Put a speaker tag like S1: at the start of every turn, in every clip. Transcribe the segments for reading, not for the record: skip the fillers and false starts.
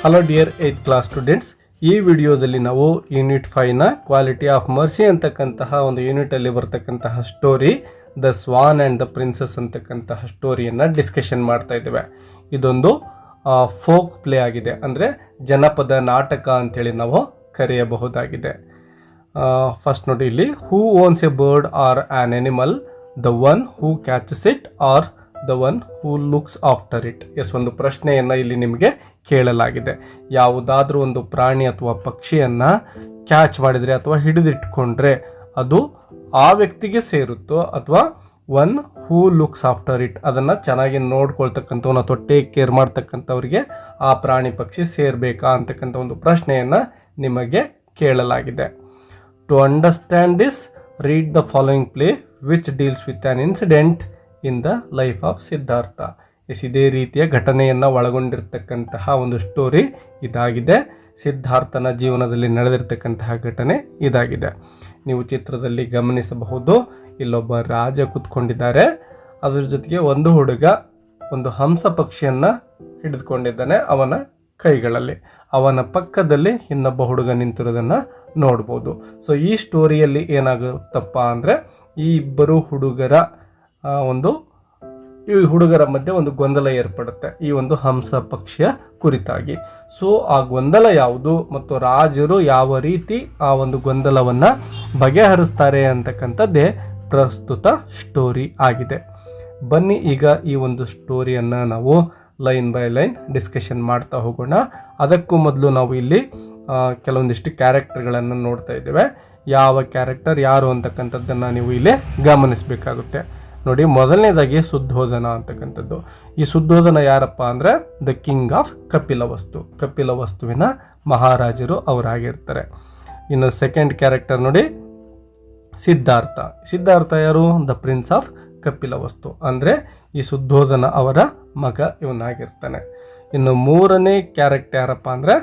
S1: Hello dear 8th class students, ಈ ವಿಡಿಯೋದಲ್ಲಿ ನಾವು ಯೂನಿಟ್ 5ನ ಕ್ವಾಲಿಟಿ ಆಫ್ ಮರ್ಸಿ ಅಂತಕ್ಕಂತಹ ಒಂದು ಯೂನಿಟಲ್ಲಿ ಬರ್ತಕ್ಕಂತಹ story the swan and the princes ಅಂತಕ್ಕಂತಹ ಸ್ಟೋರಿಯನ್ನು ಡಿಸ್ಕಷನ್ ಮಾಡ್ತಾ ಇದ್ದೇವೆ. ಇದೊಂದು ಫೋಕ್ ಪ್ಲೇ ಆಗಿದೆ, ಅಂದರೆ ಜನಪದ ನಾಟಕ ಅಂತೇಳಿ ನಾವು ಕರೆಯಬಹುದಾಗಿದೆ. ಫಸ್ಟ್ ನೋಡಿ, ಇಲ್ಲಿ who owns a bird or an animal, the one who catches it or the one who looks after it. ಒಂದು ಪ್ರಶ್ನೆಯನ್ನು ಇಲ್ಲಿ ನಿಮಗೆ ಕೇಳಲಾಗಿದೆ. ಯಾವುದಾದ್ರೂ ಒಂದು ಪ್ರಾಣಿ ಅಥವಾ ಪಕ್ಷಿಯನ್ನು ಕ್ಯಾಚ್ ಮಾಡಿದರೆ ಅಥವಾ ಹಿಡಿದಿಟ್ಕೊಂಡ್ರೆ ಅದು ಆ ವ್ಯಕ್ತಿಗೆ ಸೇರುತ್ತೋ ಅಥವಾ one who looks after it, ಅದನ್ನು ಚೆನ್ನಾಗಿ ನೋಡ್ಕೊಳ್ತಕ್ಕಂಥವ್ನು ಅಥವಾ ಟೇಕ್ ಕೇರ್ ಮಾಡ್ತಕ್ಕಂಥವ್ರಿಗೆ ಆ ಪ್ರಾಣಿ ಪಕ್ಷಿ ಸೇರಬೇಕಾ ಅಂತಕ್ಕಂಥ ಒಂದು ಪ್ರಶ್ನೆಯನ್ನು ನಿಮಗೆ ಕೇಳಲಾಗಿದೆ. To understand this, read the following play which deals with an incident in the life of Siddhartha. ಇದೇ ರೀತಿಯ ಘಟನೆಯನ್ನು ಒಳಗೊಂಡಿರ್ತಕ್ಕಂತಹ ಒಂದು ಸ್ಟೋರಿ ಇದಾಗಿದೆ. ಸಿದ್ಧಾರ್ಥನ ಜೀವನದಲ್ಲಿ ನಡೆದಿರ್ತಕ್ಕಂತಹ ಘಟನೆ ಇದಾಗಿದೆ. ನೀವು ಚಿತ್ರದಲ್ಲಿ ಗಮನಿಸಬಹುದು, ಇಲ್ಲೊಬ್ಬ ರಾಜ ಕೂತ್ಕೊಂಡಿದ್ದಾರೆ, ಅದ್ರ ಜೊತೆಗೆ ಒಂದು ಹುಡುಗ ಒಂದು ಹಂಸ ಪಕ್ಷಿಯನ್ನು ಹಿಡಿದುಕೊಂಡಿದ್ದಾನೆ ಅವನ ಕೈಗಳಲ್ಲಿ. ಅವನ ಪಕ್ಕದಲ್ಲಿ ಇನ್ನೊಬ್ಬ ಹುಡುಗ ನಿಂತಿರೋದನ್ನು ನೋಡ್ಬೋದು. ಸೊ ಈ ಸ್ಟೋರಿಯಲ್ಲಿ ಏನಾಗುತ್ತಪ್ಪ ಅಂದರೆ, ಈ ಇಬ್ಬರು ಹುಡುಗರ ಮಧ್ಯೆ ಒಂದು ಗೊಂದಲ ಏರ್ಪಡುತ್ತೆ ಈ ಒಂದು ಹಂಸ ಪಕ್ಷಿಯ ಕುರಿತಾಗಿ. ಸೊ ಆ ಗೊಂದಲ ಯಾವುದು ಮತ್ತು ರಾಜರು ಯಾವ ರೀತಿ ಆ ಒಂದು ಗೊಂದಲವನ್ನು ಬಗೆಹರಿಸ್ತಾರೆ ಅಂತಕ್ಕಂಥದ್ದೇ ಪ್ರಸ್ತುತ ಸ್ಟೋರಿ ಆಗಿದೆ. ಬನ್ನಿ ಈಗ ಈ ಒಂದು ಸ್ಟೋರಿಯನ್ನು ನಾವು ಲೈನ್ ಬೈ ಲೈನ್ ಡಿಸ್ಕಷನ್ ಮಾಡ್ತಾ ಹೋಗೋಣ. ಅದಕ್ಕೂ ಮೊದಲು ನಾವು ಇಲ್ಲಿ ಕೆಲವೊಂದಿಷ್ಟು ಕ್ಯಾರೆಕ್ಟರ್ಗಳನ್ನು ನೋಡ್ತಾ ಇದ್ದೇವೆ. ಯಾವ ಕ್ಯಾರೆಕ್ಟರ್ ಯಾರು ಅಂತಕ್ಕಂಥದ್ದನ್ನು ನೀವು ಇಲ್ಲಿ ಗಮನಿಸಬೇಕಾಗುತ್ತೆ. ನೋಡಿ, ಮೊದಲನೇದಾಗಿ ಶುದ್ಧೋಧನ ಅಂತಕ್ಕಂಥದ್ದು. ಈ ಶುದ್ಧೋಧನ ಯಾರಪ್ಪ ಅಂದರೆ ದ ಕಿಂಗ್ ಆಫ್ ಕಪಿಲವಸ್ತು, ಕಪಿಲವಸ್ತುವಿನ ಮಹಾರಾಜರು ಅವರಾಗಿರ್ತಾರೆ. ಇನ್ನು ಸೆಕೆಂಡ್ ಕ್ಯಾರೆಕ್ಟರ್ ನೋಡಿ, ಸಿದ್ಧಾರ್ಥ. ಸಿದ್ಧಾರ್ಥ ಯಾರು? ದ ಪ್ರಿನ್ಸ್ ಆಫ್ ಕಪಿಲವಸ್ತು, ಅಂದರೆ ಈ ಶುದ್ಧೋಧನ ಅವರ ಮಗ ಇವನಾಗಿರ್ತಾನೆ. ಇನ್ನು ಮೂರನೇ ಕ್ಯಾರೆಕ್ಟರ್ ಯಾರಪ್ಪ ಅಂದರೆ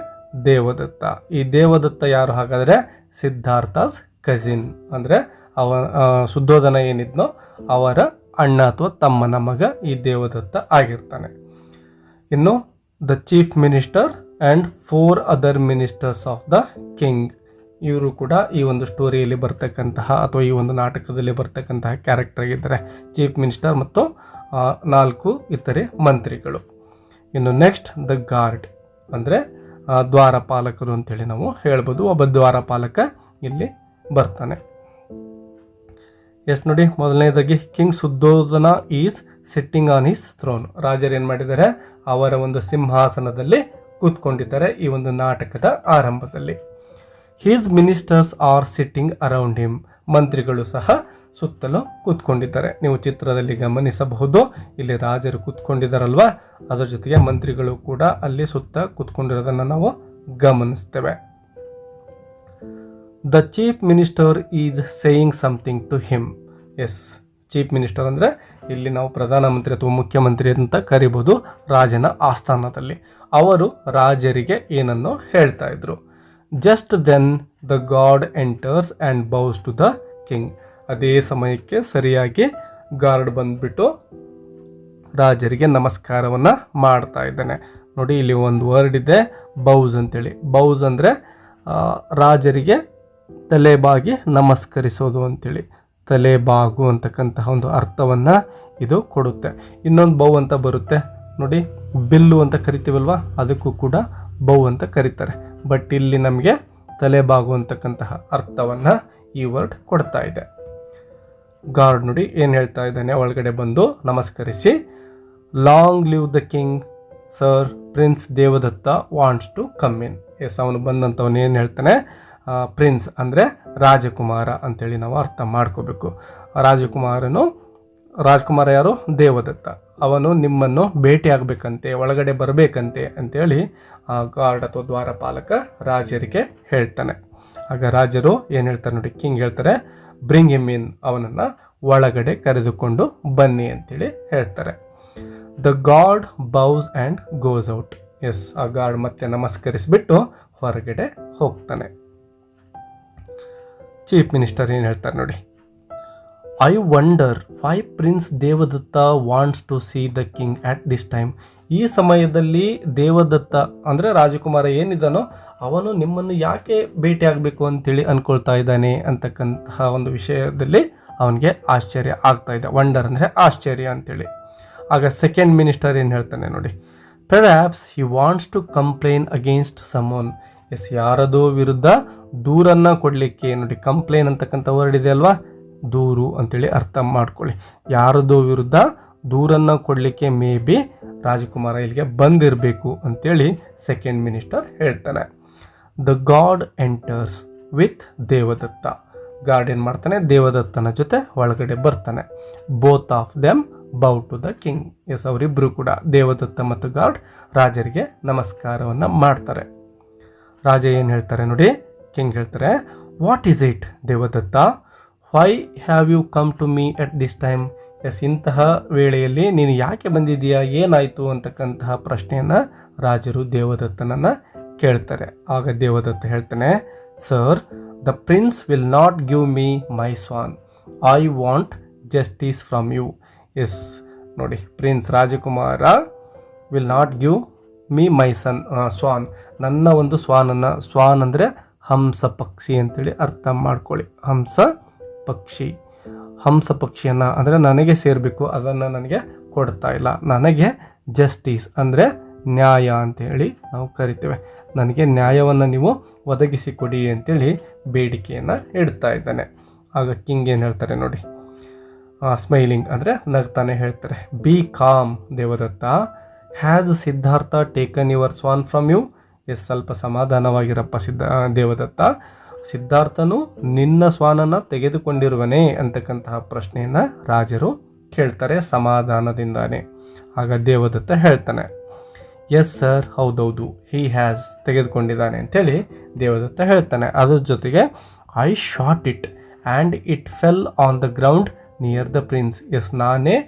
S1: ದೇವದತ್ತ. ಈ ದೇವದತ್ತ ಯಾರು ಹಾಗಾದರೆ ಸಿದ್ಧಾರ್ಥಸ್ ಕಸಿನ್, ಅಂದರೆ ಶುದ್ಧೋಧನ ಏನಿದ್ನೋ ಅವರ ಅಣ್ಣ ಅಥವಾ ತಮ್ಮನ ಮಗ ಈ ದೇವದತ್ತ ಆಗಿರ್ತಾನೆ. ಇನ್ನು the chief minister and 4 other ministers of the king, ಇವರು ಕೂಡ ಈ ಒಂದು ಸ್ಟೋರಿಯಲ್ಲಿ ಬರ್ತಕ್ಕಂತಹ ಅಥವಾ ಈ ಒಂದು ನಾಟಕದಲ್ಲಿ ಬರ್ತಕ್ಕಂತಹ ಕ್ಯಾರೆಕ್ಟರ್ ಆಗಿದ್ದಾರೆ. ಚೀಫ್ ಮಿನಿಸ್ಟರ್ ಮತ್ತು 4 ಇತರೆ ಮಂತ್ರಿಗಳು. ಇನ್ನು ನೆಕ್ಸ್ಟ್ ದ ಗಾರ್ಡ್, ಅಂದರೆ ದ್ವಾರಪಾಲಕರು ಅಂತೇಳಿ ನಾವು ಹೇಳ್ಬೋದು. ಒಬ್ಬ ದ್ವಾರಪಾಲಕ ಇಲ್ಲಿ ಬರ್ತಾನೆ. ನೋಡಿ, ಮೊದಲನೇದಾಗಿ king Shuddhodana is sitting on his throne. ರಾಜರು ಏನು ಮಾಡಿದ್ದಾರೆ? ಅವರ ಒಂದು ಸಿಂಹಾಸನದಲ್ಲಿ ಕೂತ್ಕೊಂಡಿದ್ದಾರೆ ಈ ಒಂದು ನಾಟಕದ ಆರಂಭದಲ್ಲಿ. His ministers are sitting around him, ಮಂತ್ರಿಗಳು ಸಹ ಸುತ್ತಲೂ ಕೂತ್ಕೊಂಡಿದ್ದಾರೆ. ನೀವು ಚಿತ್ರದಲ್ಲಿ ಗಮನಿಸಬಹುದು, ಇಲ್ಲಿ ರಾಜರು ಕೂತ್ಕೊಂಡಿದ್ದಾರಲ್ವಾ, ಅದರ ಜೊತೆಗೆ ಮಂತ್ರಿಗಳು ಕೂಡ ಅಲ್ಲಿ ಸುತ್ತ ಕೂತ್ಕೊಂಡಿರೋದನ್ನು ನಾವು ಗಮನಿಸ್ತೇವೆ. The chief minister is saying something to him. Chief minister ಅಂದರೆ ಇಲ್ಲಿ ನಾವು ಪ್ರಧಾನಮಂತ್ರಿ ಅಥವಾ ಮುಖ್ಯಮಂತ್ರಿ ಅಂತ ಕರಿಬೋದು. ರಾಜನ ಆಸ್ಥಾನದಲ್ಲಿ ಅವರು ರಾಜರಿಗೆ ಏನನ್ನು ಹೇಳ್ತಾ ಇದ್ರು. Just then the guard enters and bows to the king. ಅದೇ ಸಮಯಕ್ಕೆ ಸರಿಯಾಗಿ ಗಾರ್ಡ್ ಬಂದ್ಬಿಟ್ಟು ರಾಜರಿಗೆ ನಮಸ್ಕಾರವನ್ನು ಮಾಡ್ತಾ ಇದ್ದಾನೆ. ನೋಡಿ, ಇಲ್ಲಿ ಒಂದು ವರ್ಡ್ ಇದೆ ಬೌಸ್ ಅಂತೇಳಿ. ಬೌಸ್ ಅಂದರೆ ರಾಜರಿಗೆ ತಲೆಬಾಗಿ ನಮಸ್ಕರಿಸೋದು ಅಂತೇಳಿ, ತಲೆಬಾಗು ಅಂತಕ್ಕಂತಹ ಒಂದು ಅರ್ಥವನ್ನು ಇದು ಕೊಡುತ್ತೆ. ಇನ್ನೊಂದು ಬೌ ಅಂತ ಬರುತ್ತೆ ನೋಡಿ, ಬಿಲ್ಲು ಅಂತ ಕರಿತೀವಲ್ವ, ಅದಕ್ಕೂ ಕೂಡ ಬೌ ಅಂತ ಕರೀತಾರೆ. ಬಟ್ ಇಲ್ಲಿ ನಮಗೆ ತಲೆಬಾಗು ಅಂತಕ್ಕಂತಹ ಅರ್ಥವನ್ನು ಈ ವರ್ಡ್ ಕೊಡ್ತಾ ಇದೆ. ಗಾರ್ಡ್ ನೋಡಿ ಏನು ಹೇಳ್ತಾ ಇದ್ದಾನೆ, ಒಳಗಡೆ ಬಂದು ನಮಸ್ಕರಿಸಿ, long live the king sir, prince Devadatta wants to come in. ಅವನು ಬಂದಂಥವನು ಏನು ಹೇಳ್ತಾನೆ, ಪ್ರಿನ್ಸ್ ಅಂದರೆ ರಾಜಕುಮಾರ ಅಂತೇಳಿ ನಾವು ಅರ್ಥ ಮಾಡ್ಕೋಬೇಕು. ರಾಜಕುಮಾರ ಯಾರು? ದೇವದತ್ತ. ಅವನು ನಿಮ್ಮನ್ನು ಭೇಟಿ ಆಗಬೇಕಂತೆ, ಒಳಗಡೆ ಬರಬೇಕಂತೆ ಅಂತೇಳಿ ಗಾರ್ಡ್ ಅಥವಾ ದ್ವಾರಪಾಲಕ ರಾಜರಿಗೆ ಹೇಳ್ತಾನೆ. ಆಗ ರಾಜರು ಏನು ಹೇಳ್ತಾರೆ ನೋಡಿ, ಕಿಂಗ್ ಹೇಳ್ತಾರೆ, ಬ್ರಿಂಗ್ ಹಿಮ್ ಇನ್, ಅವನನ್ನು ಒಳಗಡೆ ಕರೆದುಕೊಂಡು ಬನ್ನಿ ಅಂತೇಳಿ ಹೇಳ್ತಾರೆ. The guard bows and goes out. ಆ ಗಾರ್ಡ್ ಮತ್ತೆ ನಮಸ್ಕರಿಸಿಬಿಟ್ಟು ಹೊರಗಡೆ ಹೋಗ್ತಾನೆ. ಚೀಫ್ ಮಿನಿಸ್ಟರ್ ಏನು ಹೇಳ್ತಾರೆ ನೋಡಿ, I wonder why prince Devadatta wants to see the king at this time. ಈ ಸಮಯದಲ್ಲಿ ದೇವದತ್ತ ಅಂದರೆ ರಾಜಕುಮಾರ ಏನಿದ್ದಾನೋ ಅವನು ನಿಮ್ಮನ್ನು ಯಾಕೆ ಭೇಟಿಯಾಗಬೇಕು ಅಂತೇಳಿ ಅಂದ್ಕೊಳ್ತಾ ಇದ್ದಾನೆ ಅಂತಕ್ಕಂತಹ ಒಂದು ವಿಷಯದಲ್ಲಿ ಅವನಿಗೆ ಆಶ್ಚರ್ಯ ಆಗ್ತಾ ಇದೆ. ವಂಡರ್ ಅಂದರೆ ಆಶ್ಚರ್ಯ ಅಂತೇಳಿ. ಆಗ ಸೆಕೆಂಡ್ ಮಿನಿಸ್ಟರ್ ಏನು ಹೇಳ್ತಾನೆ ನೋಡಿ, perhaps he wants to complain against someone. Yes, ಯಾರದೋ ವಿರುದ್ಧ ದೂರನ್ನು ಕೊಡಲಿಕ್ಕೆ. ನೋಡಿ, ಕಂಪ್ಲೇನ್ ಅಂತಕ್ಕಂಥ ವರ್ಡ್ ಇದೆ ಅಲ್ವಾ, ದೂರು ಅಂತೇಳಿ ಅರ್ಥ ಮಾಡ್ಕೊಳ್ಳಿ. ಯಾರದೋ ವಿರುದ್ಧ ದೂರನ್ನು ಕೊಡಲಿಕ್ಕೆ ಮೇ ಬಿ ರಾಜಕುಮಾರ ಇಲ್ಲಿಗೆ ಬಂದಿರಬೇಕು ಅಂತೇಳಿ ಸೆಕೆಂಡ್ ಮಿನಿಸ್ಟರ್ ಹೇಳ್ತಾನೆ. The god enters with Devadatta. Guard ಏನು ಮಾಡ್ತಾನೆ, ದೇವದತ್ತನ ಜೊತೆ ಒಳಗಡೆ ಬರ್ತಾನೆ. Both of them bow to the king. Yes, ಅವರಿಬ್ಬರು ಕೂಡ ದೇವದತ್ತ ಮತ್ತು ಗಾಡ್ ರಾಜರಿಗೆ ನಮಸ್ಕಾರವನ್ನು ಮಾಡ್ತಾರೆ. ರಾಜ ಏನು ಹೇಳ್ತಾರೆ ನೋಡಿ, ಕಿಂಗ್ ಹೇಳ್ತಾರೆ, what is it Devadatta, why have you come to me at this time. Yes, ಇಂತಹ ವೇಳೆಯಲ್ಲಿ ನೀನು ಯಾಕೆ ಬಂದಿದ್ದೀಯಾ, ಏನಾಯಿತು ಅಂತಕ್ಕಂತಹ ಪ್ರಶ್ನೆಯನ್ನು ರಾಜರು ದೇವದತ್ತನನ್ನು ಕೇಳ್ತಾರೆ. ಆಗ ದೇವದತ್ತ ಹೇಳ್ತಾನೆ, sir, the prince will not give me my swan. I want justice from you. Yes, ನೋಡಿ, ಪ್ರಿನ್ಸ್ ರಾಜಕುಮಾರ will not give me my swan. ನನ್ನ ಒಂದು ಸ್ವಾನನ್ನು, ಸ್ವಾನ್ ಅಂದರೆ ಹಂಸ ಪಕ್ಷಿ ಅಂತೇಳಿ ಅರ್ಥ ಮಾಡ್ಕೊಳ್ಳಿ. ಹಂಸ ಪಕ್ಷಿಯನ್ನು ಅಂದರೆ ನನಗೆ ಸೇರಬೇಕು, ಅದನ್ನು ನನಗೆ ಕೊಡ್ತಾ ಇಲ್ಲ. ನನಗೆ ಜಸ್ಟಿಸ್ ಅಂದರೆ ನ್ಯಾಯ ಅಂತೇಳಿ ನಾವು ಕರಿತೇವೆ. ನನಗೆ ನ್ಯಾಯವನ್ನು ನೀವು ಒದಗಿಸಿಕೊಡಿ ಅಂತೇಳಿ ಬೇಡಿಕೆಯನ್ನು ಇಡ್ತಾ ಇದ್ದಾನೆ. ಆಗ ಕಿಂಗ್ ಏನು ಹೇಳ್ತಾರೆ ನೋಡಿ, ಸ್ಮೈಲಿಂಗ್ ಅಂದರೆ ನಗ್ತಾನೆ ಹೇಳ್ತಾರೆ, be calm Devadatta, has Siddhartha taken your swan from you. Yes, ಸ್ವಲ್ಪ ಸಮಾಧಾನವಾಗಿರಪ್ಪ ದೇವದತ್ತ, ಸಿದ್ಧಾರ್ಥನು ನಿನ್ನ ಸ್ವಾನನ್ನು ತೆಗೆದುಕೊಂಡಿರುವನೇ ಅಂತಕ್ಕಂತಹ ಪ್ರಶ್ನೆಯನ್ನು ರಾಜರು ಕೇಳ್ತಾರೆ ಸಮಾಧಾನದಿಂದಾನೆ. ಆಗ ದೇವದತ್ತ ಹೇಳ್ತಾನೆ, ಎಸ್ ಸರ್, ಹೌದೌದು, ಹಿ ಹ್ಯಾಸ್, ತೆಗೆದುಕೊಂಡಿದ್ದಾನೆ ಅಂತೇಳಿ ದೇವದತ್ತ ಹೇಳ್ತಾನೆ. ಅದ್ರ ಜೊತೆಗೆ I shot it and it fell on the ground near the prince. Yes, ನಾನೇ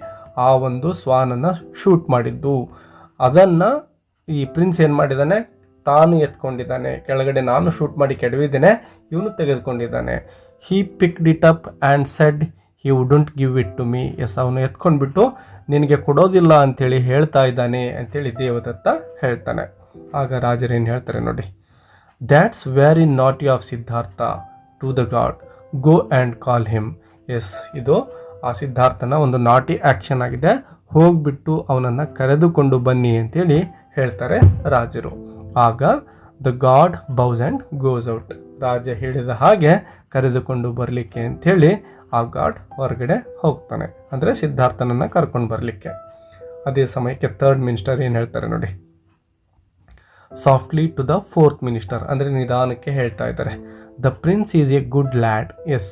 S1: ಆ ಒಂದು ಸ್ವಾನನ್ನು ಶೂಟ್ ಮಾಡಿದ್ದು, ಅದನ್ನು ಈ ಪ್ರಿನ್ಸ್ ಏನು ಮಾಡಿದ್ದಾನೆ, ತಾನು ಎತ್ಕೊಂಡಿದ್ದಾನೆ. ಕೆಳಗಡೆ ನಾನು ಶೂಟ್ ಮಾಡಿ ಕೆಡವಿದ್ದೇನೆ, ಇವನು ತೆಗೆದುಕೊಂಡಿದ್ದಾನೆ. He picked it up and said he wouldn't give it to me. Yes, ಅವನು ಎತ್ಕೊಂಡ್ಬಿಟ್ಟು ನಿನಗೆ ಕೊಡೋದಿಲ್ಲ ಅಂಥೇಳಿ ಹೇಳ್ತಾ ಇದ್ದಾನೆ ಅಂತೇಳಿ ದೇವದತ್ತ ಹೇಳ್ತಾನೆ. ಆಗ ರಾಜರೇನು ಹೇಳ್ತಾರೆ ನೋಡಿ, that's very naughty of Siddhartha to the god, go and call him. Yes, ಇದು ಆ ಸಿದ್ಧಾರ್ಥನ ಒಂದು ನಾಟಿ ಆ್ಯಕ್ಷನ್ ಆಗಿದೆ, ಹೋಗ್ಬಿಟ್ಟು ಅವನನ್ನು ಕರೆದುಕೊಂಡು ಬನ್ನಿ ಅಂತೇಳಿ ಹೇಳ್ತಾರೆ ರಾಜರು. ಆಗ the guard bows and goes out. ರಾಜ ಹೇಳಿದ ಹಾಗೆ ಕರೆದುಕೊಂಡು ಬರಲಿಕ್ಕೆ ಅಂಥೇಳಿ ಆ ಗಾಡ್ ಹೊರಗಡೆ ಹೋಗ್ತಾನೆ, ಅಂದರೆ ಸಿದ್ಧಾರ್ಥನನ್ನು ಕರ್ಕೊಂಡು ಬರಲಿಕ್ಕೆ. ಅದೇ ಸಮಯಕ್ಕೆ ಥರ್ಡ್ ಮಿನಿಸ್ಟರ್ ಏನು ಹೇಳ್ತಾರೆ ನೋಡಿ, softly to the fourth minister, ಅಂದರೆ ನಿಧಾನಕ್ಕೆ ಹೇಳ್ತಾ ಇದ್ದಾರೆ, the prince is a good lad. Yes,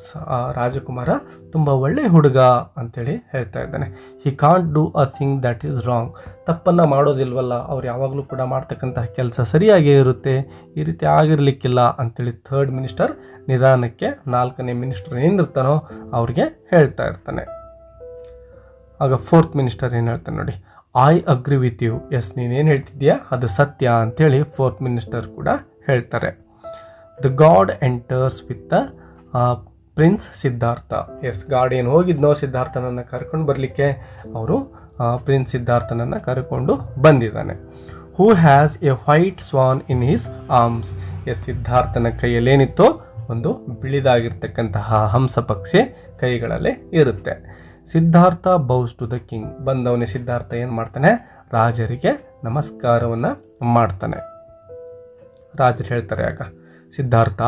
S1: ರಾಜಕುಮಾರ ತುಂಬ ಒಳ್ಳೆ ಹುಡುಗ ಅಂತೇಳಿ ಹೇಳ್ತಾ ಇದ್ದಾನೆ. He can't do a thing that is wrong. ತಪ್ಪನ್ನು ಮಾಡೋದಿಲ್ವಲ್ಲ, ಅವ್ರು ಯಾವಾಗಲೂ ಕೂಡ ಮಾಡ್ತಕ್ಕಂತಹ ಕೆಲಸ ಸರಿಯಾಗೇ ಇರುತ್ತೆ, ಈ ರೀತಿ ಆಗಿರಲಿಕ್ಕಿಲ್ಲ ಅಂತೇಳಿ ಥರ್ಡ್ ಮಿನಿಸ್ಟರ್ ನಿಧಾನಕ್ಕೆ ನಾಲ್ಕನೇ ಮಿನಿಸ್ಟರ್ ಏನಿರ್ತಾನೋ ಅವ್ರಿಗೆ ಹೇಳ್ತಾ ಇರ್ತಾನೆ. ಆಗ ಫೋರ್ತ್ ಮಿನಿಸ್ಟರ್ ಏನು ಹೇಳ್ತಾನೆ ನೋಡಿ, I agree with you. Yes, ನೀನೇನು ಹೇಳ್ತಿದ್ದೀಯಾ ಅದು ಸತ್ಯ ಅಂತೇಳಿ ಫೋರ್ತ್ ಮಿನಿಸ್ಟರ್ ಕೂಡ ಹೇಳ್ತಾರೆ. The god enters with the prince Siddhartha. Yes, god ಏನು ಹೋಗಿದ್ನೋ ಸಿದ್ಧಾರ್ಥನನ್ನು ಕರ್ಕೊಂಡು ಬರಲಿಕ್ಕೆ, ಅವರು ಪ್ರಿನ್ಸ್ ಸಿದ್ಧಾರ್ಥನನ್ನು ಕರ್ಕೊಂಡು ಬಂದಿದ್ದಾನೆ. Who has a white swan in his arms. Yes, ಸಿದ್ಧಾರ್ಥನ ಕೈಯಲ್ಲೇನಿತ್ತೋ ಒಂದು ಬಿಳಿದಾಗಿರ್ತಕ್ಕಂತಹ ಹಂಸ ಪಕ್ಷಿ ಕೈಗಳಲ್ಲಿ ಇರುತ್ತೆ. Siddhartha bows to the king. ಬಂದವನೇ ಸಿದ್ಧಾರ್ಥ ಏನು ಮಾಡ್ತಾನೆ, ರಾಜರಿಗೆ ನಮಸ್ಕಾರವನ್ನು ಮಾಡ್ತಾನೆ. ರಾಜರು ಹೇಳ್ತಾರೆ ಆಗ Siddhartha,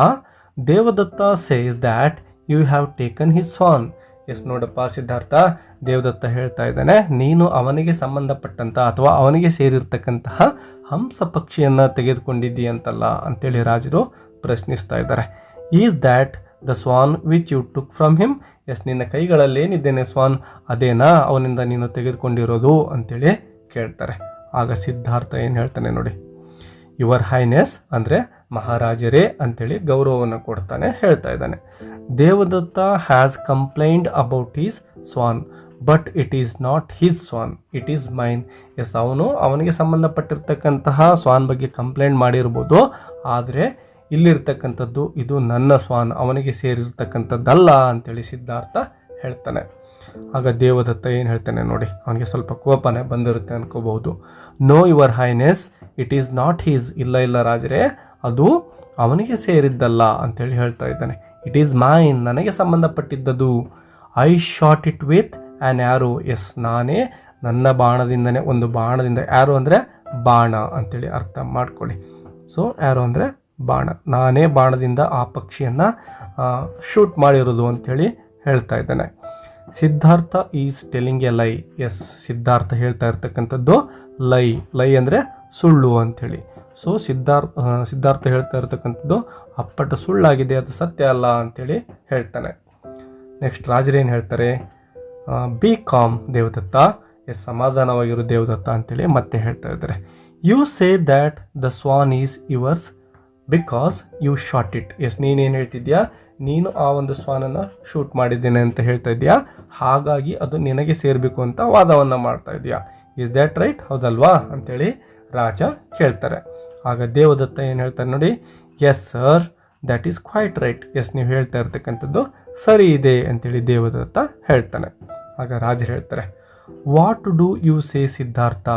S1: Devadatta says that you have taken his swan. Yes, ನೋಡಪ್ಪ ಸಿದ್ಧಾರ್ಥ, ದೇವದತ್ತ ಹೇಳ್ತಾ ಇದ್ದಾನೆ, ನೀನು ಅವನಿಗೆ ಸಂಬಂಧಪಟ್ಟಂಥ ಅಥವಾ ಅವನಿಗೆ ಸೇರಿರ್ತಕ್ಕಂತಹ ಹಂಸ ಪಕ್ಷಿಯನ್ನು ತೆಗೆದುಕೊಂಡಿದ್ದೀಯಂತಲ್ಲ ಅಂತೇಳಿ ರಾಜರು ಪ್ರಶ್ನಿಸ್ತಾ ಇದ್ದಾರೆ. Is that the swan which you took from him. Yes, ನಿನ್ನ ಕೈಗಳಲ್ಲೇನಿದ್ದೇನೆ ಸ್ವಾನ್, ಅದೇನಾ ಅವನಿಂದ ನೀನು ತೆಗೆದುಕೊಂಡಿರೋದು ಅಂತೇಳಿ ಕೇಳ್ತಾರೆ. ಆಗ ಸಿದ್ಧಾರ್ಥ ಏನು ಹೇಳ್ತಾನೆ ನೋಡಿ, ಯುವರ್ ಹೈನೆಸ್ ಅಂದರೆ ಮಹಾರಾಜರೇ ಅಂತೇಳಿ ಗೌರವವನ್ನು ಕೊಡ್ತಾನೆ, ಹೇಳ್ತಾ ಇದ್ದಾನೆ. Devadatta has complained about his swan but it is not his swan, it is mine. Yes, ಅವನಿಗೆ ಸಂಬಂಧಪಟ್ಟಿರ್ತಕ್ಕಂತಹ ಸ್ವಾನ್ ಬಗ್ಗೆ ಕಂಪ್ಲೇಂಟ್ ಮಾಡಿರ್ಬೋದು, ಆದರೆ ಇಲ್ಲಿರ್ತಕ್ಕಂಥದ್ದು ಇದು ನನ್ನ ಸ್ವಾನ್, ಅವನಿಗೆ ಸೇರಿರ್ತಕ್ಕಂಥದ್ದಲ್ಲ ಅಂತೇಳಿ ಸಿದ್ಧಾರ್ಥ ಹೇಳ್ತಾನೆ. ಆಗ ದೇವದತ್ತ ಏನು ಹೇಳ್ತಾನೆ ನೋಡಿ, ಅವನಿಗೆ ಸ್ವಲ್ಪ ಕೋಪನೇ ಬಂದಿರುತ್ತೆ ಅನ್ಕೋಬಹುದು. No your highness, it is not his. ಇಲ್ಲ ರಾಜರೇ, ಅದು ಅವನಿಗೆ ಸೇರಿದ್ದಲ್ಲ ಅಂತೇಳಿ ಹೇಳ್ತಾ ಇದ್ದಾನೆ. ಇಟ್ ಈಸ್ ಮೈನ್, ನನಗೆ ಸಂಬಂಧಪಟ್ಟಿದ್ದದು. I shot it with an arrow. Yes, ನಾನೇ ನನ್ನ ಬಾಣದಿಂದನೇ, ಒಂದು ಬಾಣದಿಂದ, ಆ್ಯರೋ ಅಂದರೆ ಬಾಣ ಅಂತೇಳಿ ಅರ್ಥ ಮಾಡ್ಕೊಳ್ಳಿ. ಸೊ ಆ್ಯರೋ ಅಂದರೆ ಬಾಣ, ನಾನೇ ಬಾಣದಿಂದ ಆ ಪಕ್ಷಿಯನ್ನು ಶೂಟ್ ಮಾಡಿರೋದು ಅಂಥೇಳಿ ಹೇಳ್ತಾ ಇದ್ದಾನೆ. ಸಿದ್ಧಾರ್ಥ ಈಸ್ ಟೆಲಿಂಗ್ ಎ ಲೈ. ಎಸ್, ಸಿದ್ಧಾರ್ಥ ಹೇಳ್ತಾ ಇರ್ತಕ್ಕಂಥದ್ದು ಲೈ ಅಂದರೆ ಸುಳ್ಳು ಅಂಥೇಳಿ. ಸೊ ಸಿದ್ಧಾರ್ಥ ಹೇಳ್ತಾ ಇರ್ತಕ್ಕಂಥದ್ದು ಅಪ್ಪಟ ಸುಳ್ಳಾಗಿದೆ, ಅದು ಸತ್ಯ ಅಲ್ಲ ಅಂಥೇಳಿ ಹೇಳ್ತಾನೆ. ನೆಕ್ಸ್ಟ್ ರಾಜರೇನು ಹೇಳ್ತಾರೆ, ಬಿ ಕಾಮ್ ದೇವದತ್ತ. ಎಸ್, ಸಮಾಧಾನವಾಗಿರು ದೇವದತ್ತ ಅಂತೇಳಿ ಮತ್ತೆ ಹೇಳ್ತಾ ಇದ್ದಾರೆ. You say that the swan is yours because you shot it. Yes, ನೀನೇನು ಹೇಳ್ತಿದ್ಯಾ, ನೀನು ಆ ಒಂದು ಸ್ವಾನನ್ನು ಶೂಟ್ ಮಾಡಿದ್ದೇನೆ ಅಂತ ಹೇಳ್ತಾ ಇದೆಯಾ, ಹಾಗಾಗಿ ಅದು ನಿನಗೆ ಸೇರಬೇಕು ಅಂತ ವಾದವನ್ನು ಮಾಡ್ತಾ ಇದೆಯಾ. ಇಸ್ ದ್ಯಾಟ್ ರೈಟ್, ಹೌದಲ್ವಾ ಅಂತೇಳಿ ರಾಜ ಕೇಳ್ತಾರೆ. ಆಗ ದೇವದತ್ತ ಏನು ಹೇಳ್ತಾರೆ ನೋಡಿ, yes sir, that is quite right. Yes, ನೀವು ಹೇಳ್ತಾ ಇರ್ತಕ್ಕಂಥದ್ದು ಸರಿ ಇದೆ ಅಂತೇಳಿ ದೇವದತ್ತ ಹೇಳ್ತಾನೆ. ಆಗ ರಾಜರು ಹೇಳ್ತಾರೆ, what do you say Siddhartha,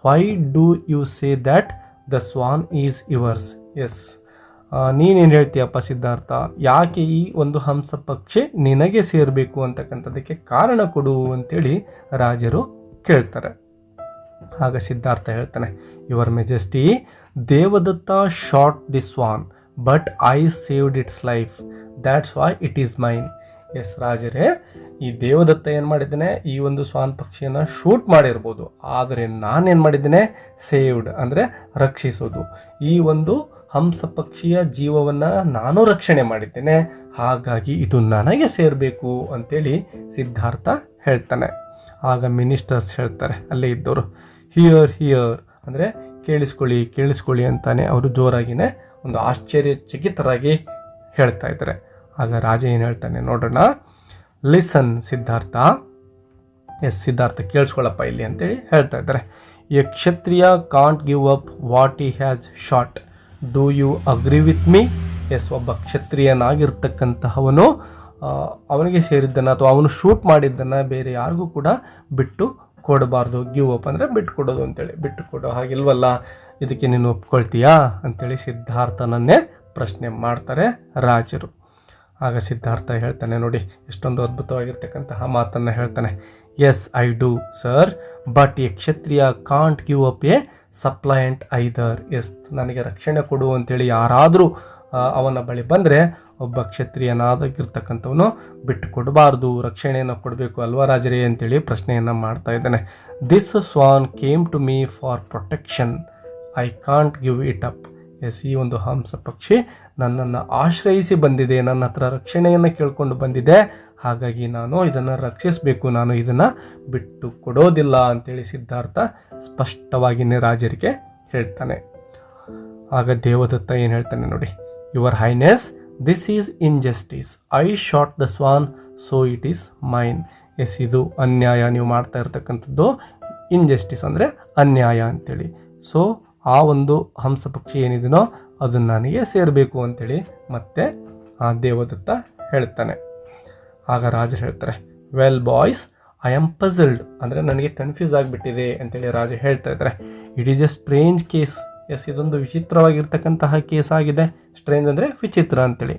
S1: why do you say that the swan is yours. Yes, ನೀನೇನು ಹೇಳ್ತೀಯಪ್ಪ ಸಿದ್ಧಾರ್ಥ, ಯಾಕೆ ಈ ಒಂದು ಹಂಸ ಪಕ್ಷಿ ನಿನಗೆ ಸೇರಬೇಕು ಅಂತಕ್ಕಂಥದ್ದಕ್ಕೆ ಕಾರಣ ಕೊಡು ಅಂತೇಳಿ ರಾಜರು ಕೇಳ್ತಾರೆ. ಆಗ ಸಿದ್ಧಾರ್ಥ ಹೇಳ್ತಾನೆ, your majesty, Devadatta shot the swan but I saved its life, that's why it is mine. Yes ರಾಜರೇ, ಈ ದೇವದತ್ತ ಏನು ಮಾಡಿದ್ದೇನೆ, ಈ ಒಂದು ಸ್ವಾನ್ ಪಕ್ಷಿಯನ್ನು ಶೂಟ್ ಮಾಡಿರ್ಬೋದು, ಆದರೆ ನಾನೇನು ಮಾಡಿದ್ದೇನೆ, ಸೇವ್ಡ್ ಅಂದರೆ ರಕ್ಷಿಸೋದು. ಈ ಒಂದು ಹಂಸ ಪಕ್ಷಿಯ ಜೀವವನ್ನು ನಾನು ರಕ್ಷಣೆ ಮಾಡಿದ್ದೇನೆ, ಹಾಗಾಗಿ ಇದು ನನಗೆ ಸೇರಬೇಕು ಅಂತೇಳಿ ಸಿದ್ಧಾರ್ಥ ಹೇಳ್ತಾನೆ. ಆಗ ಮಿನಿಸ್ಟರ್ಸ್ ಹೇಳ್ತಾರೆ, ಅಲ್ಲೇ ಇದ್ದವರು, ಹಿಯರ್ ಅಂದರೆ ಕೇಳಿಸ್ಕೊಳ್ಳಿ ಅಂತಾನೆ ಅವರು ಜೋರಾಗಿನೇ ಒಂದು ಆಶ್ಚರ್ಯಚಕಿತರಾಗಿ ಹೇಳ್ತಾ ಇದ್ದಾರೆ. ಆಗ ರಾಜ ಏನು ಹೇಳ್ತಾನೆ ನೋಡೋಣ, ಲಿಸನ್ ಸಿದ್ಧಾರ್ಥ. ಎಸ್, ಸಿದ್ಧಾರ್ಥ ಕೇಳಿಸ್ಕೊಳ್ಳಪ್ಪ ಇಲ್ಲಿ ಅಂತೇಳಿ ಹೇಳ್ತಾ ಇದ್ದಾರೆ. A Kshatriya can't give up what he has shot, do you agree with me. Yes, ಒಬ್ಬ ಕ್ಷತ್ರಿಯನಾಗಿರ್ತಕ್ಕಂತಹವನು ಅವನಿಗೆ ಸೇರಿದ್ದನ್ನು ಅಥವಾ ಅವನು ಶೂಟ್ ಮಾಡಿದ್ದನ್ನು ಬೇರೆ ಯಾರಿಗೂ ಕೂಡ ಬಿಟ್ಟು ಕೊಡಬಾರ್ದು. ಗಿವ್ ಅಪ್ ಅಂದರೆ ಬಿಟ್ಟು ಕೊಡೋದು ಅಂತೇಳಿ, ಬಿಟ್ಟು ಕೊಡೋ ಹಾಗಿಲ್ವಲ್ಲ, ಇದಕ್ಕೆ ನೀನು ಒಪ್ಕೊಳ್ತೀಯಾ ಅಂತೇಳಿ ಸಿದ್ಧಾರ್ಥನನ್ನೇ ಪ್ರಶ್ನೆ ಮಾಡ್ತಾರೆ ರಾಜರು. ಆಗ ಸಿದ್ಧಾರ್ಥ ಹೇಳ್ತಾನೆ ನೋಡಿ, ಎಷ್ಟೊಂದು ಅದ್ಭುತವಾಗಿರ್ತಕ್ಕಂತಹ ಮಾತನ್ನು ಹೇಳ್ತಾನೆ. Yes, I do sir, but a Kshatriya can't give up a suppliant either. Yes, ನನಗೆ ರಕ್ಷಣೆ ಕೊಡು ಅಂತೇಳಿ ಯಾರಾದರೂ ಅವನ ಬಳಿ ಬಂದರೆ ಒಬ್ಬ ಕ್ಷತ್ರಿಯನಾಗಿರ್ತಕ್ಕಂಥವನು ಬಿಟ್ಟು ಕೊಡಬಾರ್ದು, ರಕ್ಷಣೆಯನ್ನು ಕೊಡಬೇಕು ಅಲ್ವಾ ರಾಜರೇ ಅಂತೇಳಿ ಪ್ರಶ್ನೆಯನ್ನು ಮಾಡ್ತಾ ಇದ್ದಾನೆ. This swan came to me for protection, I can't give it up. Yes, ಈ ಒಂದು ಹಂಸ ಪಕ್ಷಿ ನನ್ನನ್ನು ಆಶ್ರಯಿಸಿ ಬಂದಿದೆ, ನನ್ನ ಹತ್ರ ರಕ್ಷಣೆಯನ್ನು ಕೇಳಿಕೊಂಡು ಬಂದಿದೆ, ಹಾಗಾಗಿ ನಾನು ಇದನ್ನು ರಕ್ಷಿಸಬೇಕು, ನಾನು ಇದನ್ನು ಬಿಟ್ಟು ಕೊಡೋದಿಲ್ಲ ಅಂತೇಳಿ ಸಿದ್ಧಾರ್ಥ ಸ್ಪಷ್ಟವಾಗಿಯೇ ರಾಜರಿಗೆ ಹೇಳ್ತಾನೆ. ಆಗ ದೇವದತ್ತ ಏನು ಹೇಳ್ತಾನೆ ನೋಡಿ, your highness, this is injustice, I shot the swan so it is mine. Yes, ಇದು ಅನ್ಯಾಯ, ನೀವು ಮಾಡ್ತಾ ಇರ್ತಕ್ಕಂಥದ್ದು ಇನ್ಜಸ್ಟಿಸ್ ಅಂದರೆ ಅನ್ಯಾಯ ಅಂತೇಳಿ. ಸೊ ಆ ಒಂದು ಹಂಸ ಪಕ್ಷಿ ಏನಿದೆಯೋ ಅದು ನನಗೆ ಸೇರಬೇಕು ಅಂತೇಳಿ ಮತ್ತೆ ಆ ದೇವದತ್ತ ಹೇಳ್ತಾನೆ. ಆಗ ರಾಜರು ಹೇಳ್ತಾರೆ, well boys, I am puzzled ಅಂದರೆ ನನಗೆ ಕನ್ಫ್ಯೂಸ್ ಆಗಿಬಿಟ್ಟಿದೆ ಅಂತೇಳಿ ರಾಜ ಹೇಳ್ತಾ ಇದ್ದಾರೆ. It is a strange case. Yes, ಇದೊಂದು ವಿಚಿತ್ರವಾಗಿರ್ತಕ್ಕಂತಹ ಕೇಸ್ ಆಗಿದೆ. ಸ್ಟ್ರೇಂಜ್ ಅಂದರೆ ವಿಚಿತ್ರ ಅಂತೇಳಿ.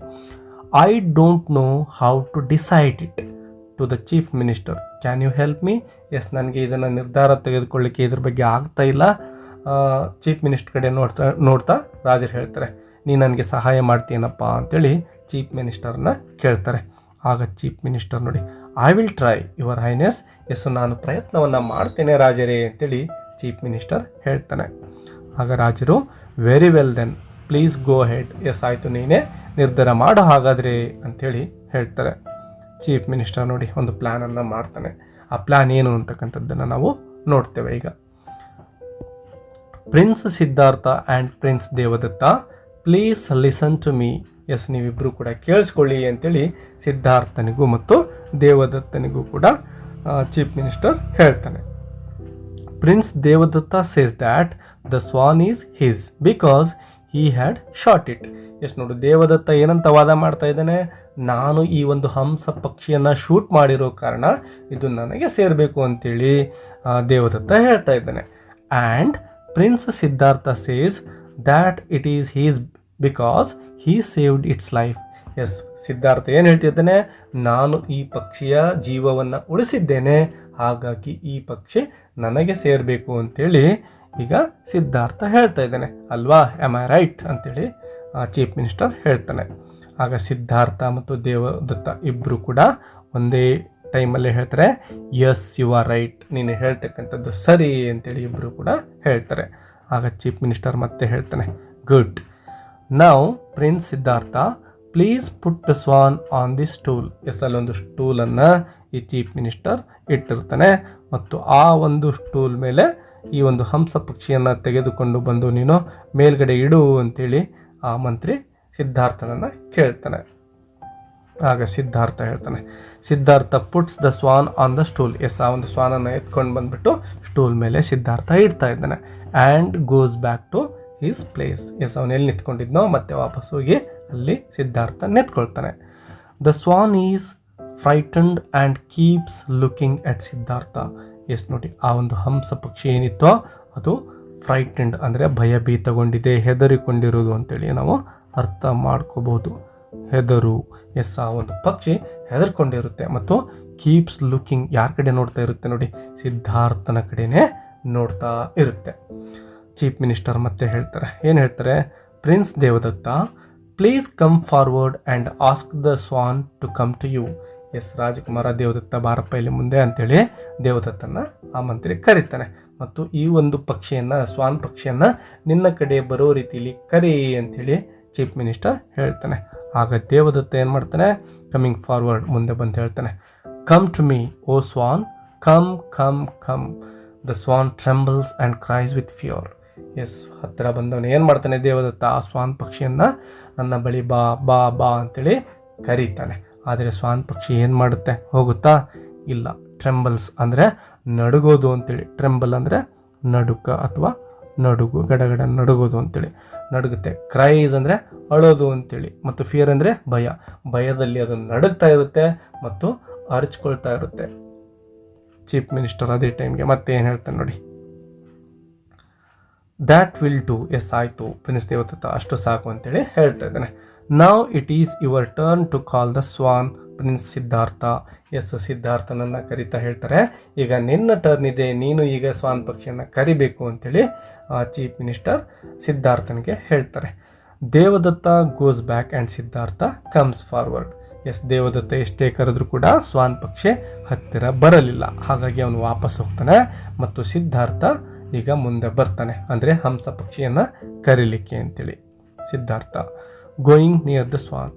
S1: I don't know how to decide it to the chief minister, can you help me. Yes, ನನಗೆ ಇದನ್ನು ನಿರ್ಧಾರ ತೆಗೆದುಕೊಳ್ಳಿಕ್ಕೆ ಇದ್ರ ಬಗ್ಗೆ ಆಗ್ತಾ ಇಲ್ಲ. ಚೀಫ್ ಮಿನಿಸ್ಟರ್ ಕಡೆ ನೋಡ್ತಾ ರಾಜರು ಹೇಳ್ತಾರೆ, ನೀನು ನನಗೆ ಸಹಾಯ ಮಾಡ್ತೀನಪ್ಪ ಅಂತೇಳಿ ಚೀಫ್ ಮಿನಿಸ್ಟರ್ನ ಕೇಳ್ತಾರೆ. ಆಗ ಚೀಫ್ ಮಿನಿಸ್ಟರ್ ನೋಡಿ, I will try your highness. Yes, ನಾನು ಪ್ರಯತ್ನವನ್ನು ಮಾಡ್ತೇನೆ ರಾಜರೇ ಅಂತೇಳಿ ಚೀಫ್ ಮಿನಿಸ್ಟರ್ ಹೇಳ್ತಾನೆ. ಆಗ ರಾಜರು, very well then please go ahead. Yes, ಆಯಿತು, ನೀನೇ ನಿರ್ಧಾರ ಮಾಡೋ ಹಾಗಾದರೆ ಅಂಥೇಳಿ ಹೇಳ್ತಾರೆ. ಚೀಫ್ ಮಿನಿಸ್ಟರ್ ನೋಡಿ ಒಂದು ಪ್ಲ್ಯಾನನ್ನು ಮಾಡ್ತಾನೆ. ಆ ಪ್ಲ್ಯಾನ್ ಏನು ಅಂತಕ್ಕಂಥದ್ದನ್ನು ನಾವು ನೋಡ್ತೇವೆ ಈಗ. Prince Siddhartha and prince Devadatta, please listen to me. Yes, ನೀವಿಬ್ಬರು ಕೂಡ ಕೇಳಿಸ್ಕೊಳ್ಳಿ ಅಂತೇಳಿ ಸಿದ್ಧಾರ್ಥನಿಗೂ ಮತ್ತು ದೇವದತ್ತನಿಗೂ ಕೂಡ ಚೀಫ್ ಮಿನಿಸ್ಟರ್ ಹೇಳ್ತಾನೆ. Prince Devadatta says that the swan is his because he had shot it. ಎಷ್ಟು ನೋಡು, ದೇವದತ್ತ ಏನಂತ ವಾದ ಮಾಡ್ತಾ ಇದ್ದಾನೆ, ನಾನು ಈ ಒಂದು ಹಂಸ ಪಕ್ಷಿಯನ್ನು ಶೂಟ್ ಮಾಡಿರೋ ಕಾರಣ ಇದು ನನಗೆ ಸೇರಬೇಕು ಅಂತೇಳಿ ದೇವದತ್ತ ಹೇಳ್ತಾ ಇದ್ದಾನೆ. And prince Siddhartha says that it is his because he saved its life. Yes, Siddhartha ಏನು ಹೇಳ್ತಿದ್ದಾನೆ, ನಾನು ಈ ಪಕ್ಷಿಯ ಜೀವವನ್ನು ಉಳಿಸಿದ್ದೇನೆ, ಹಾಗಾಗಿ ಈ ಪಕ್ಷಿ ನನಗೆ ಸೇರಬೇಕು ಅಂತೇಳಿ ಈಗ ಸಿದ್ಧಾರ್ಥ ಹೇಳ್ತಾ ಇದ್ದಾನೆ ಅಲ್ವಾ, ಆಮ್ ಐ ರೈಟ್ ಅಂತೇಳಿ ಚೀಫ್ ಮಿನಿಸ್ಟರ್ ಹೇಳ್ತಾನೆ. ಆಗ ಸಿದ್ಧಾರ್ಥ ಮತ್ತು ದೇವದತ್ತ ಇಬ್ಬರು ಕೂಡ ಒಂದೇ ಟೈಮಲ್ಲೇ ಹೇಳ್ತಾರೆ, ಎಸ್ ಯು ಆರ್ ರೈಟ್, ನೀನು ಹೇಳ್ತಕ್ಕಂಥದ್ದು ಸರಿ ಅಂತೇಳಿ ಇಬ್ಬರು ಕೂಡ ಹೇಳ್ತಾರೆ. ಆಗ ಚೀಫ್ ಮಿನಿಸ್ಟರ್ ಮತ್ತೆ ಹೇಳ್ತಾನೆ, good, now prince Siddhartha please put the swan on the stool. Yes, ಅಲ್ಲೊಂದು ಸ್ಟೂಲನ್ನು ಈ ಚೀಫ್ ಮಿನಿಸ್ಟರ್ ಇಟ್ಟಿರ್ತಾನೆ ಮತ್ತು ಆ ಒಂದು ಸ್ಟೂಲ್ ಮೇಲೆ ಈ ಒಂದು ಹಂಸ ಪಕ್ಷಿಯನ್ನು ತೆಗೆದುಕೊಂಡು ಬಂದು ನೀನು ಮೇಲ್ಗಡೆ ಇಡು ಅಂತೇಳಿ ಆ ಮಂತ್ರಿ ಸಿದ್ಧಾರ್ಥನನ್ನು ಕೇಳ್ತಾನೆ. ಆಗ ಸಿದ್ಧಾರ್ಥ ಹೇಳ್ತಾನೆ, Siddhartha puts the swan on the stool. Yes, ಆ ಒಂದು ಸ್ವಾನನ್ನು ಎತ್ಕೊಂಡು ಬಂದುಬಿಟ್ಟು ಸ್ಟೂಲ್ ಮೇಲೆ ಸಿದ್ಧಾರ್ಥ ಇಡ್ತಾ ಇದ್ದಾನೆ. And goes back to his place. Yes, ಅವನು ಎಲ್ಲಿ ನಿಂತ್ಕೊಂಡಿದ್ನೋ ಮತ್ತೆ ವಾಪಸ್ ಹೋಗಿ ಅಲ್ಲಿ ಸಿದ್ಧಾರ್ಥ ನಿಂತ್ಕೊಳ್ತಾನೆ. The swan is frightened and keeps looking at Siddhartha. Yes ನೋಡಿ, ಆ ಒಂದು ಹಂಸ ಪಕ್ಷಿ ಏನಿತ್ತೋ ಅದು ಫ್ರೈಟನ್ಡ್ ಅಂದರೆ ಭಯಭೀತಗೊಂಡಿದೆ, ಹೆದರಿಕೊಂಡಿರೋದು ಅಂತೇಳಿ ನಾವು ಅರ್ಥ ಮಾಡ್ಕೋಬಹುದು. ಹೆದರು, ಎಸ್, ಆ ಒಂದು ಪಕ್ಷಿ ಹೆದರ್ಕೊಂಡಿರುತ್ತೆ ಮತ್ತು ಕೀಪ್ಸ್ ಲುಕಿಂಗ್ ಯಾರ ಕಡೆ ನೋಡ್ತಾ ಇರುತ್ತೆ ನೋಡಿ, ಸಿದ್ಧಾರ್ಥನ ಕಡೆನೇ ನೋಡ್ತಾ ಇರುತ್ತೆ. ಚೀಫ್ ಮಿನಿಸ್ಟರ್ ಮತ್ತೆ ಹೇಳ್ತಾರೆ, ಏನು ಹೇಳ್ತಾರೆ, prince Devadatta please come forward and ask the swan to come to you. Yes, ರಾಜಕುಮಾರ ದೇವದತ್ತ ಬಾರಪ್ಪ ಇಲ್ಲಿ ಮುಂದೆ ಅಂತೇಳಿ ದೇವದತ್ತನ ಆ ಮಂತ್ರಿ ಕರೀತಾನೆ ಮತ್ತು ಈ ಒಂದು ಪಕ್ಷಿಯನ್ನು, ಸ್ವಾನ್ ಪಕ್ಷಿಯನ್ನು ನಿನ್ನ ಕಡೆ ಬರೋ ರೀತಿಯಲ್ಲಿ ಕರಿ ಅಂಥೇಳಿ ಚೀಫ್ ಮಿನಿಸ್ಟರ್ ಹೇಳ್ತಾನೆ. ಆಗ ದೇವದತ್ತ ಏನು ಮಾಡ್ತಾನೆ, ಕಮಿಂಗ್ ಫಾರ್ವರ್ಡ್ ಮುಂದೆ ಬಂದು ಹೇಳ್ತಾನೆ, come to me O swan, come come come. The swan trembles and cries with fear. Yes, ಹತ್ತಿರ ಬಂದವನು ಏನು ಮಾಡ್ತಾನೆ, ದೇವದತ್ತ ಆ ಸ್ವಾನ್ ಪಕ್ಷಿಯನ್ನು ನನ್ನ ಬಳಿ ಬಾ ಬಾ ಬಾ ಅಂತೇಳಿ ಕರೀತಾನೆ. ಆದರೆ ಸ್ವಾನ್ ಪಕ್ಷಿ ಏನು ಮಾಡುತ್ತೆ, ಹೋಗುತ್ತಾ ಇಲ್ಲ. ಟ್ರೆಂಬಲ್ಸ್ ಅಂದರೆ ನಡುಗೋದು ಅಂತೇಳಿ, ಟ್ರೆಂಬಲ್ ಅಂದರೆ ನಡುಕ ಅಥವಾ ನಡುಗು, ಗಡಗಡ ನಡುಗೋದು ಅಂತೇಳಿ ನಡುಗುತ್ತೆ. ಕ್ರೈಸ್ ಅಂದರೆ ಅಳೋದು ಅಂತೇಳಿ ಮತ್ತು ಫಿಯರ್ ಅಂದರೆ ಭಯ, ಭಯದಲ್ಲಿ ಅದು ನಡುಗ್ತಾ ಇರುತ್ತೆ ಮತ್ತು ಅರಚ್ಕೊಳ್ತಾ ಇರುತ್ತೆ. ಚೀಫ್ ಮಿನಿಸ್ಟರ್ ಅದೇ ಟೈಮ್ಗೆ ಮತ್ತೆ ಏನು ಹೇಳ್ತಾನೆ ನೋಡಿ, ದ್ಯಾಟ್ ವಿಲ್ ಡೂ. ಎಸ್, ಆಯಿತು ಪ್ರಿನ್ಸ್ ದೇವದತ್ತ, ಅಷ್ಟು ಸಾಕು ಅಂತೇಳಿ ಹೇಳ್ತಾ ಇದ್ದಾನೆ. Now it is your turn to call the swan prince Siddhartha. Yes, ಸಿದ್ಧಾರ್ಥನನ್ನು ಕರಿತಾ ಹೇಳ್ತಾರೆ, ಈಗ ನಿನ್ನ ಟರ್ನ್ ಇದೆ, ನೀನು ಈಗ ಸ್ವಾನ್ ಪಕ್ಷಿಯನ್ನು ಕರಿಬೇಕು ಅಂತೇಳಿ ಚೀಫ್ ಮಿನಿಸ್ಟರ್ ಸಿದ್ಧಾರ್ಥನಿಗೆ ಹೇಳ್ತಾರೆ. Devadatta goes back and Siddhartha comes forward. Yes, Devadatta ಎಷ್ಟೇ ಕರೆದ್ರೂ ಕೂಡ ಸ್ವಾನ್ ಪಕ್ಷಿ ಹತ್ತಿರ ಬರಲಿಲ್ಲ, ಹಾಗಾಗಿ ಅವನು ವಾಪಸ್ ಹೋಗ್ತಾನೆ ಮತ್ತು ಸಿದ್ಧಾರ್ಥ ಈಗ ಮುಂದೆ ಬರ್ತಾನೆ, ಅಂದರೆ ಹಂಸ ಪಕ್ಷಿಯನ್ನು ಕರೀಲಿಕ್ಕೆ ಅಂತೇಳಿ. Siddhartha going near the swan,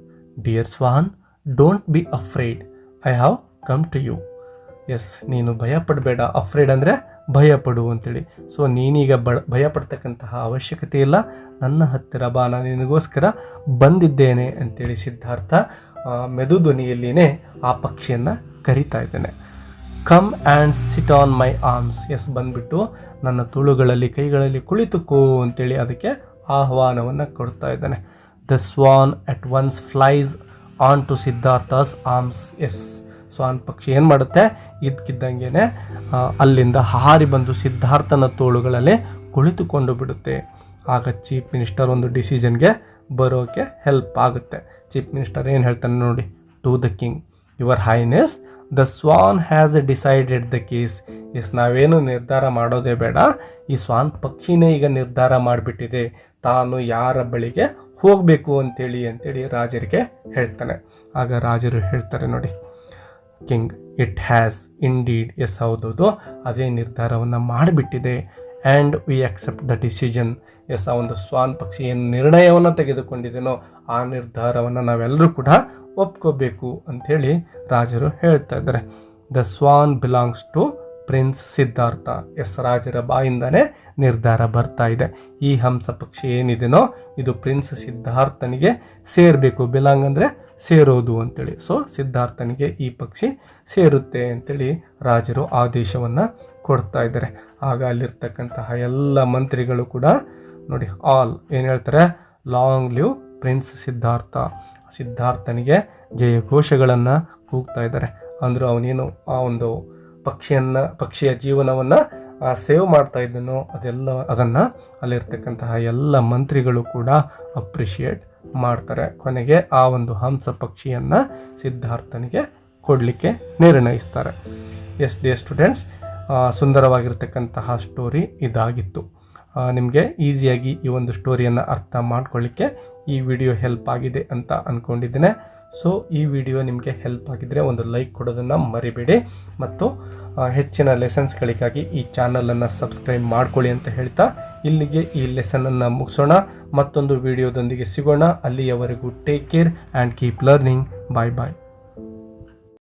S1: dear swan don't be afraid, I have come to you. Yes, ನೀನು ಭಯಪಡಬೇಡ, ಅಫ್ರೇಡ್ ಅಂದರೆ ಭಯಪಡು ಅಂತೇಳಿ. ಸೊ ನೀನೀಗ ಭಯಪಡ್ತಕ್ಕಂತಹ ಅವಶ್ಯಕತೆ ಇಲ್ಲ, ನನ್ನ ಹತ್ತಿರ ಬಾ, ನಾನು ನಿನಗೋಸ್ಕರ ಬಂದಿದ್ದೇನೆ ಅಂತೇಳಿ ಸಿದ್ಧಾರ್ಥ ಮೆದು ಧ್ವನಿಯಲ್ಲಿನೇ ಆ ಪಕ್ಷಿಯನ್ನು ಕರೀತಾ ಇದ್ದಾನೆ. Come and sit on my arms. Yes, ಬಂದುಬಿಟ್ಟು ನನ್ನ ತುಳುಗಳಲ್ಲಿ ಕೈಗಳಲ್ಲಿ ಕುಳಿತುಕೋ ಅಂತೇಳಿ ಅದಕ್ಕೆ ಆಹ್ವಾನವನ್ನು ಕೊಡ್ತಾ ಇದ್ದಾನೆ. The swan at once flies on to Siddhartha's arms. Yes, swan ಪಕ್ಷಿ ಏನು ಮಾಡುತ್ತೆ, ಇದ್ದಕ್ಕಿದ್ದಂಗೆ ಅಲ್ಲಿಂದ ಹಾರಿ ಬಂದು ಸಿದ್ಧಾರ್ಥನ ತೋಳುಗಳಲ್ಲಿ ಕುಳಿತುಕೊಂಡು ಬಿಡುತ್ತೆ. ಆಗ ಚೀಫ್ ಮಿನಿಸ್ಟರ್ ಒಂದು ಡಿಸಿಷನ್ಗೆ ಬರೋಕ್ಕೆ ಹೆಲ್ಪ್ ಆಗುತ್ತೆ. ಚೀಫ್ ಮಿನಿಸ್ಟರ್ ಏನು ಹೇಳ್ತಾನೆ ನೋಡಿ, to the king, your highness the swan has decided the case. Yes, ನಾವೇನು ನಿರ್ಧಾರ ಮಾಡೋದೇ ಬೇಡ, ಈ ಸ್ವಾನ್ ಪಕ್ಷಿನೇ ಈಗ ನಿರ್ಧಾರ ಮಾಡಿಬಿಟ್ಟಿದೆ ತಾನು ಯಾರ ಬಳಿಗೆ ಹೋಗಬೇಕು ಅಂತೇಳಿ ರಾಜರಿಗೆ ಹೇಳ್ತಾನೆ. ಆಗ ರಾಜರು ಹೇಳ್ತಾರೆ ನೋಡಿ, king it has indeed. Yes, ಹೌದೌದು, ಅದೇ ನಿರ್ಧಾರವನ್ನು ಮಾಡಿಬಿಟ್ಟಿದೆ. And we accept the decision. Yes, ಆ ಒಂದು ಸ್ವಾನ್ ಪಕ್ಷಿ ಏನು ನಿರ್ಣಯವನ್ನು ತೆಗೆದುಕೊಂಡಿದ್ದೇನೋ ಆ ನಿರ್ಧಾರವನ್ನು ನಾವೆಲ್ಲರೂ ಕೂಡ ಒಪ್ಕೋಬೇಕು ಅಂಥೇಳಿ ರಾಜರು ಹೇಳ್ತಾ ಇದ್ದಾರೆ. The swan belongs to prince Siddhartha. Yes, ರಾಜರ ಬಾಯಿಂದನೇ ನಿರ್ಧಾರ ಬರ್ತಾ ಇದೆ, ಈ ಹಂಸ ಪಕ್ಷಿ ಏನಿದೆನೋ ಇದು ಪ್ರಿನ್ಸ್ ಸಿದ್ಧಾರ್ಥನಿಗೆ ಸೇರಬೇಕು. ಬಿಲಾಂಗ್ ಅಂದರೆ ಸೇರೋದು ಅಂತೇಳಿ. ಸೊ ಸಿದ್ಧಾರ್ಥನಿಗೆ ಈ ಪಕ್ಷಿ ಸೇರುತ್ತೆ ಅಂತೇಳಿ ರಾಜರು ಆದೇಶವನ್ನು ಕೊಡ್ತಾ ಇದ್ದಾರೆ. ಆಗ ಅಲ್ಲಿರ್ತಕ್ಕಂತಹ ಎಲ್ಲ ಮಂತ್ರಿಗಳು ಕೂಡ ನೋಡಿ ಆಲ್ ಏನು ಹೇಳ್ತಾರೆ, ಲಾಂಗ್ ಲಿವ್ ಪ್ರಿನ್ಸ್ ಸಿದ್ಧಾರ್ಥ. ಸಿದ್ಧಾರ್ಥನಿಗೆ ಜಯಘೋಷಗಳನ್ನು ಕೂಗ್ತಾ ಇದ್ದಾರೆ. ಅಂದರೂ ಅವನೇನು ಆ ಒಂದು ಪಕ್ಷಿಯ ಜೀವನವನ್ನು ಸೇವ್ ಮಾಡ್ತಾ ಇದ್ದನೋ ಅದನ್ನು ಅಲ್ಲಿರ್ತಕ್ಕಂತಹ ಎಲ್ಲ ಮಂತ್ರಿಗಳು ಕೂಡ ಅಪ್ರಿಷಿಯೇಟ್ ಮಾಡ್ತಾರೆ. ಕೊನೆಗೆ ಆ ಒಂದು ಹಂಸ ಪಕ್ಷಿಯನ್ನು ಸಿದ್ಧಾರ್ಥನಿಗೆ ಕೊಡಲಿಕ್ಕೆ ನಿರ್ಣಯಿಸ್ತಾರೆ. ಎಸ್ ಡಿಯರ್ ಸ್ಟೂಡೆಂಟ್ಸ್, ಸುಂದರವಾಗಿರ್ತಕ್ಕಂತಹ ಸ್ಟೋರಿ ಇದಾಗಿತ್ತು. ನಿಮಗೆ ಈಸಿಯಾಗಿ ಈ ಒಂದು ಸ್ಟೋರಿಯನ್ನು ಅರ್ಥ ಮಾಡ್ಕೊಳ್ಳಿಕ್ಕೆ ಈ ವಿಡಿಯೋ ಹೆಲ್ಪ್ ಆಗಿದೆ ಅಂತ ಅಂದ್ಕೊಂಡಿದ್ದೇನೆ. ಸೊ ಈ ವಿಡಿಯೋ ನಿಮಗೆ ಹೆಲ್ಪ್ ಆಗಿದ್ದರೆ ಒಂದು ಲೈಕ್ ಕೊಡೋದನ್ನು ಮರಿಬೇಡಿ, ಮತ್ತು ಹೆಚ್ಚಿನ ಲೆಸನ್ಸ್ಗಳಿಗಾಗಿ ಈ ಚಾನಲನ್ನು ಸಬ್ಸ್ಕ್ರೈಬ್ ಮಾಡ್ಕೊಳ್ಳಿ ಅಂತ ಹೇಳ್ತಾ ಇಲ್ಲಿಗೆ ಈ ಲೆಸನನ್ನು ಮುಗಿಸೋಣ. ಮತ್ತೊಂದು ವಿಡಿಯೋದೊಂದಿಗೆ ಸಿಗೋಣ. ಅಲ್ಲಿಯವರೆಗೂ take care and keep learning. Bye bye.